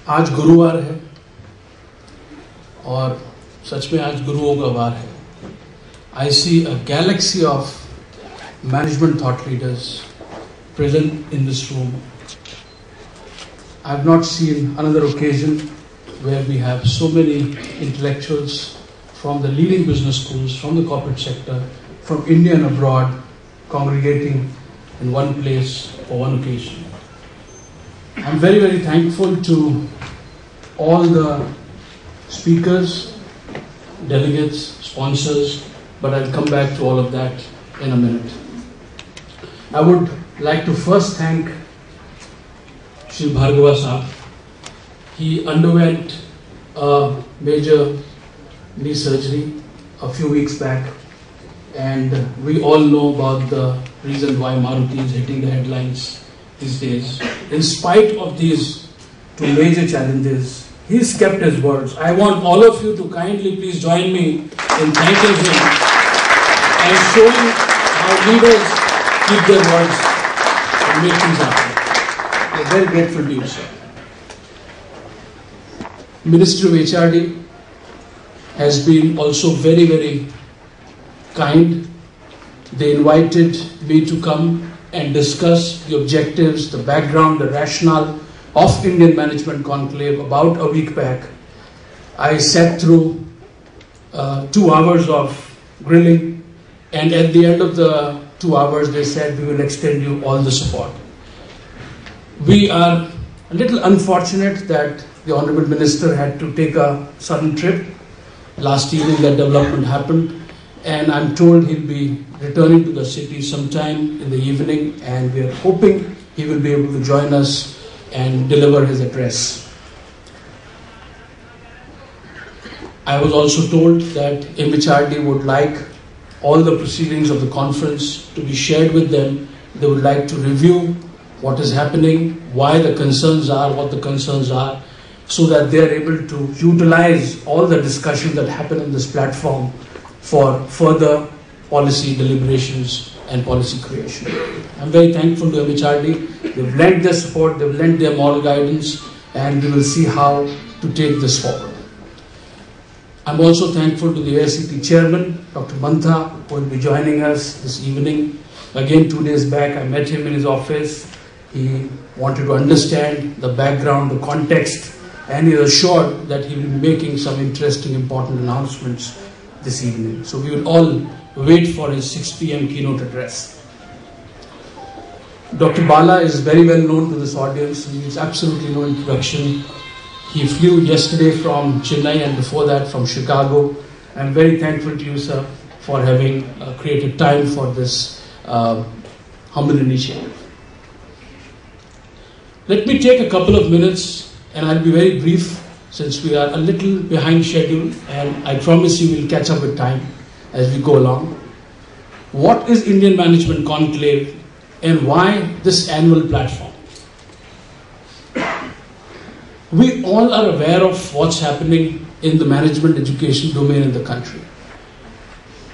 आज गुरुवार है और सच में आज गुरुओं का वार है. I see a galaxy of management thought leaders present in this room. I have not seen another occasion where we have so many intellectuals from the leading business schools, from the corporate sector, from India and abroad, congregating in one place for one occasion. I'm very, very thankful to all the speakers, delegates, sponsors, but I'll come back to all of that in a minute. I would like to first thank Shri Bhargava Sahab. He underwent a major knee surgery a few weeks back, and we all know about the reason why Maruti is hitting the headlines these days. In spite of these two major challenges, he's kept his words. I want all of you to kindly please join me in thanking him and showing how leaders keep their words and make things happen. We're very grateful to you, sir. Ministry of HRD has been also very, very kind. They invited me to come and discuss the objectives, the background, the rationale of Indian Management Conclave about a week back. I sat through 2 hours of grilling, and at the end of the 2 hours they said, we will extend you all the support. We are a little unfortunate that the Honorable Minister had to take a sudden trip. Last evening that development happened, and I'm told he'll be returning to the city sometime in the evening, and we are hoping he will be able to join us and deliver his address. I was also told that MHRD would like all the proceedings of the conference to be shared with them. They would like to review what is happening, why the concerns are, what the concerns are, so that they are able to utilize all the discussions that happen in this platform for further policy deliberations and policy creation. I'm very thankful to MHRD. They've lent their support, they've lent their moral guidance, and we will see how to take this forward. I'm also thankful to the AICT chairman, Dr. Mantha, who will be joining us this evening. Again, 2 days back, I met him in his office. He wanted to understand the background, the context, and he was assured that he will be making some interesting, important announcements this evening. So we will all wait for his 6 p.m. keynote address. Dr. Bala is very well known to this audience. He needs absolutely no introduction. He flew yesterday from Chennai and before that from Chicago. I'm very thankful to you, sir, for having created time for this humble initiative. Let me take a couple of minutes, and I'll be very brief since we are a little behind schedule, and I promise you we'll catch up with time as we go along. What is Indian Management Conclave and why this annual platform? We all are aware of what's happening in the management education domain in the country.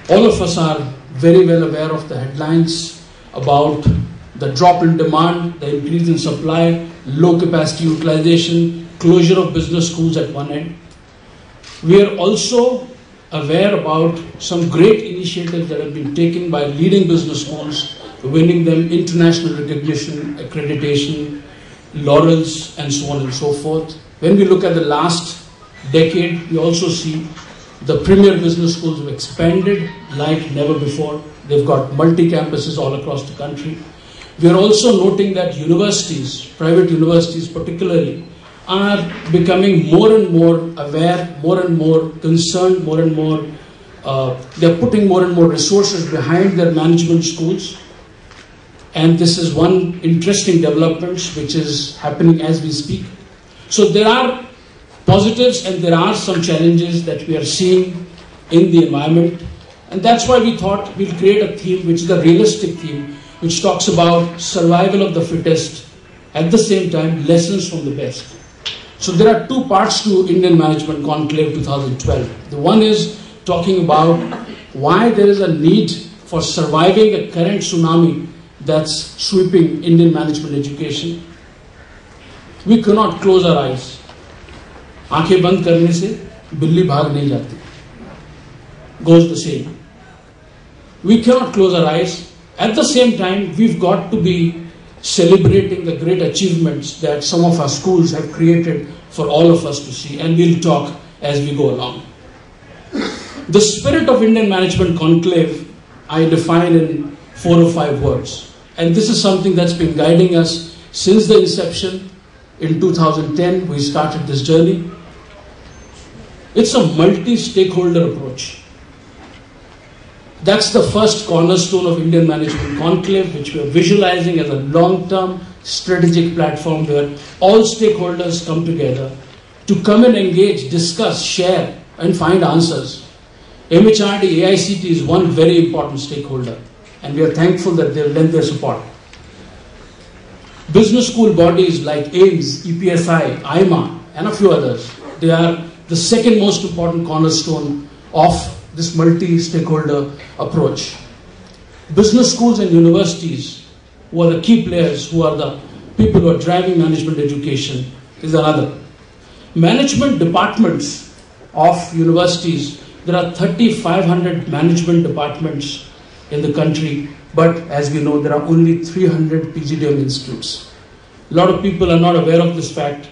All of us are very well aware of the headlines about the drop in demand, the increase in supply, low capacity utilization, closure of business schools at one end. We are also aware about some great initiatives that have been taken by leading business schools, winning them international recognition, accreditation, laurels, and so on and so forth. When we look at the last decade, we also see the premier business schools have expanded like never before. They've got multi-campuses all across the country. We are also noting that universities, private universities particularly, are becoming more and more aware, more and more concerned, more and more, they're putting more and more resources behind their management schools. And this is one interesting development which is happening as we speak. So there are positives and there are some challenges that we are seeing in the environment. And that's why we thought we'll create a theme which is a realistic theme, which talks about survival of the fittest, at the same time lessons from the best. So there are 2 parts to Indian Management Conclave 2012. The one is talking about why there is a need for surviving a current tsunami that's sweeping Indian management education. We cannot close our eyes. आंखें बंद करने से बिल्ली भाग नहीं जाती. Goes the same. We cannot close our eyes. At the same time, we've got to be celebrating the great achievements that some of our schools have created for all of us to see, and we'll talk as we go along. The spirit of Indian Management Conclave I define in 4 or 5 words, and this is something that's been guiding us since the inception. In 2010 we started this journey. It's a multi-stakeholder approach. That's the first cornerstone of Indian Management Conclave, which we are visualizing as a long-term strategic platform where all stakeholders come together to come and engage, discuss, share, and find answers. MHRD, AICT is one very important stakeholder, and we are thankful that they lend their support. Business school bodies like AIMS, EPSI, IMA, and a few others, they are the second most important cornerstone of this multi-stakeholder approach. Business schools and universities, who are the key players, who are the people who are driving management education, is another. Management departments of universities, there are 3,500 management departments in the country, but as we know, there are only 300 PGDM institutes. A lot of people are not aware of this fact,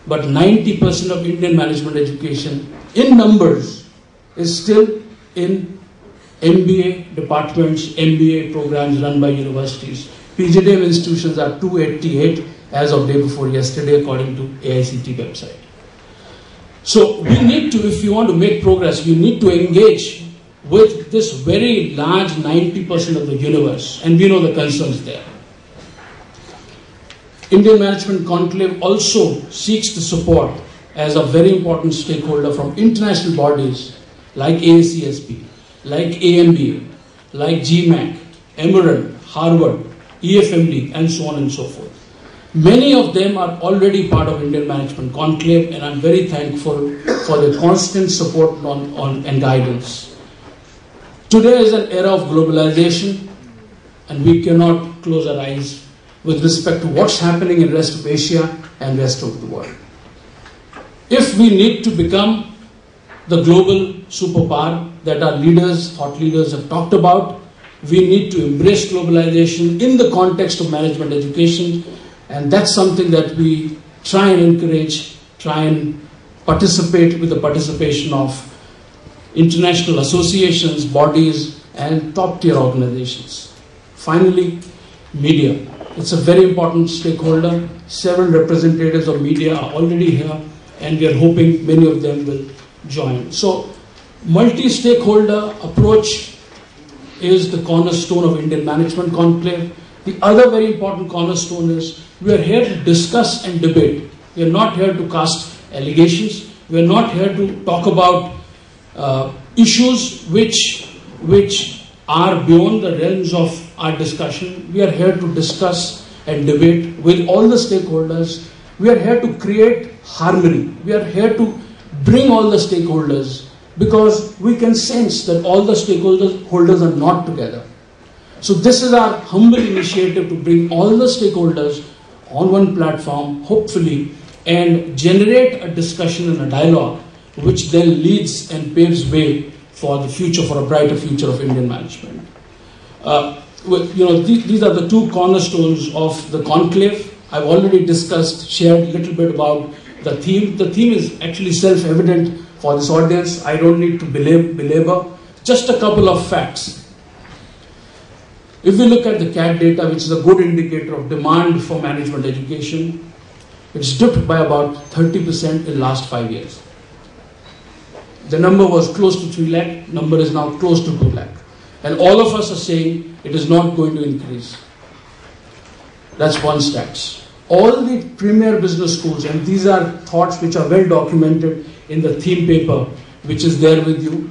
but 90% of Indian management education in numbers is still in MBA departments, MBA programs run by universities. PGDM institutions are 288 as of day before yesterday, according to AICT website. So we need to, if you want to make progress, we need to engage with this very large 90% of the universe, and we know the concerns there. Indian Management Conclave also seeks the support as a very important stakeholder from international bodies like AACSP, like AMBA, like GMAC, Emerald, Harvard, EFMD, and so on and so forth. Many of them are already part of Indian Management Conclave, and I'm very thankful for their constant support and guidance. Today is an era of globalization, and we cannot close our eyes with respect to what's happening in the rest of Asia and rest of the world. If we need to become the global superpower that our leaders, thought leaders have talked about, we need to embrace globalization in the context of management education, and that's something that we try and encourage, try and participate with the participation of international associations, bodies, and top-tier organizations. Finally, media. It's a very important stakeholder. Several representatives of media are already here, and we are hoping many of them will join. So, multi-stakeholder approach is the cornerstone of Indian Management Conclave. The other very important cornerstone is we are here to discuss and debate. We are not here to cast allegations. We are not here to talk about issues which are beyond the realms of our discussion. We are here to discuss and debate with all the stakeholders. We are here to create harmony. We are here to bring all the stakeholders, because we can sense that all the stakeholders are not together. So this is our humble initiative to bring all the stakeholders on one platform, hopefully, and generate a discussion and a dialogue which then leads and paves way for the future, for a brighter future of Indian management. These are the two cornerstones of the conclave. I've already discussed, shared a little bit about the theme. The theme is actually self-evident for this audience. I don't need to belabor. Just a couple of facts. If we look at the CAT data, which is a good indicator of demand for management education, it's dipped by about 30% in the last 5 years. The number was close to 3 lakh, number is now close to 2 lakh. And all of us are saying it is not going to increase. That's one stats. All the premier business schools, and these are thoughts which are well documented in the theme paper, which is there with you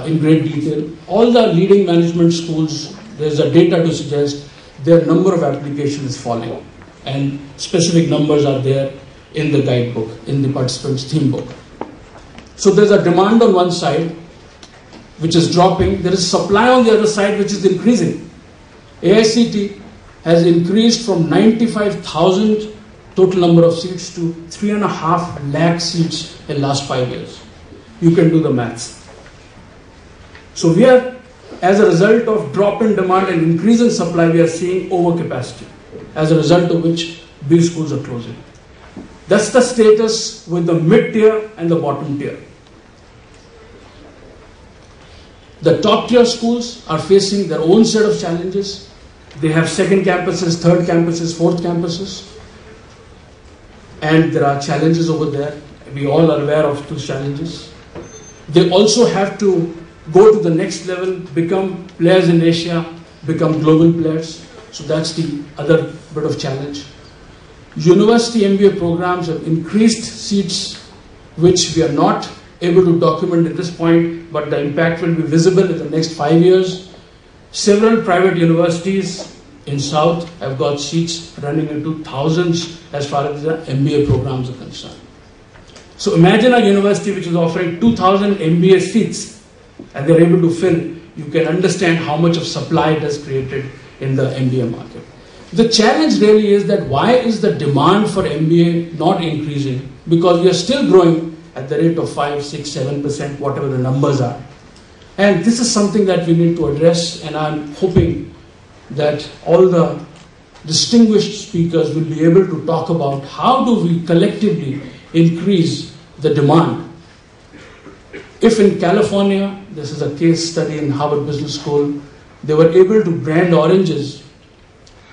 in great detail. All the leading management schools, there's a data to suggest their number of applications is falling. And specific numbers are there in the guidebook, in the participants' theme book. So there's a demand on one side, which is dropping. There is supply on the other side, which is increasing. AICT has increased from 95,000 total number of seats to 3.5 lakh seats in last 5 years. You can do the maths. So we are, as a result of drop in demand and increase in supply, we are seeing overcapacity, as a result of which B schools are closing. That's the status with the mid-tier and the bottom tier. The top tier schools are facing their own set of challenges. They have second campuses, third campuses, fourth campuses. And there are challenges over there. We all are aware of those challenges. They also have to go to the next level, become players in Asia, become global players. So that's the other bit of challenge. University MBA programs have increased seats, which we are not able to document at this point, but the impact will be visible in the next 5 years. Several private universities in South have got seats running into thousands as far as the MBA programs are concerned. So imagine a university which is offering 2,000 MBA seats and they're able to fill. You can understand how much of supply it has created in the MBA market. The challenge really is that why is the demand for MBA not increasing? Because we are still growing at the rate of 5, 6, 7%, whatever the numbers are. And this is something that we need to address, and I'm hoping that all the distinguished speakers will be able to talk about how do we collectively increase the demand. If in California, this is a case study in Harvard Business School, they were able to brand oranges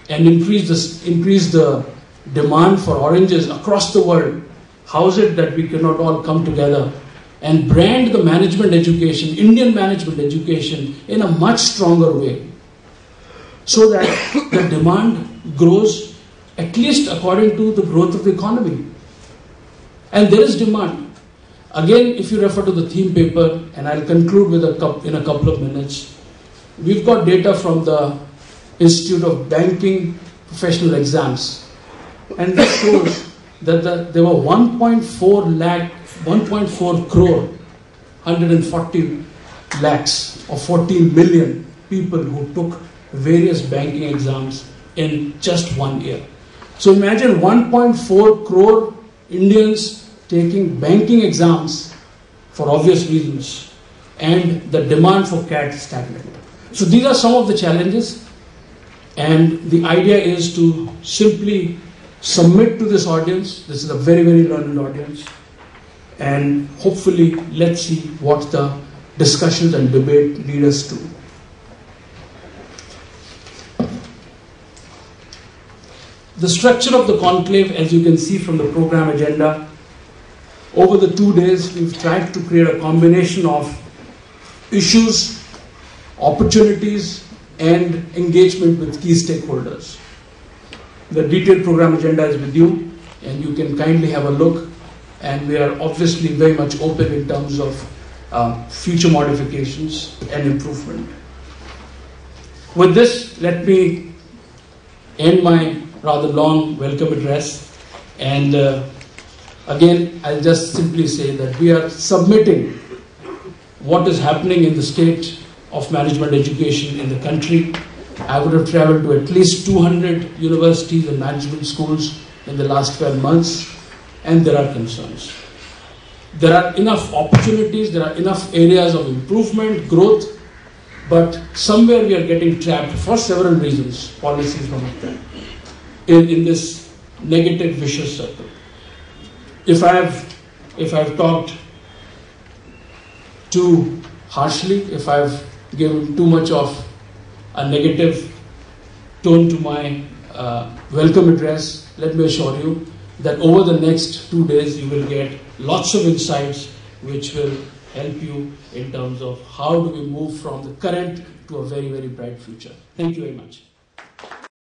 and increase the demand for oranges across the world, how is it that we cannot all come together and brand the management education, Indian management education, in a much stronger way, so that the demand grows at least according to the growth of the economy. And there is demand. Again, if you refer to the theme paper, and I'll conclude with in a couple of minutes, we've got data from the Institute of Banking Professional Exams, and this shows that there were 1.4 crore, 140 lakhs or 14 million people who took various banking exams in just 1 year. So imagine 1.4 crore Indians taking banking exams for obvious reasons, and the demand for CAT is stagnant. So these are some of the challenges, and the idea is to simply submit to this audience. This is a very, very learned audience, and hopefully let's see what the discussions and debate lead us to. The structure of the conclave, as you can see from the program agenda, over the 2 days we've tried to create a combination of issues, opportunities, and engagement with key stakeholders. The detailed program agenda is with you, and you can kindly have a look, and we are obviously very much open in terms of future modifications and improvement. With this, let me end my rather long welcome address, and again I'll just simply say that we are submitting what is happening in the state of management education in the country. I would have traveled to at least 200 universities and management schools in the last 12 months, and there are concerns. There are enough opportunities, there are enough areas of improvement, growth, but somewhere we are getting trapped for several reasons, policies from it, in this negative vicious circle. If I've talked too harshly, if I've given too much of a negative tone to my welcome address, let me assure you that over the next 2 days you will get lots of insights which will help you in terms of how do we move from the current to a very, very bright future. Thank you very much.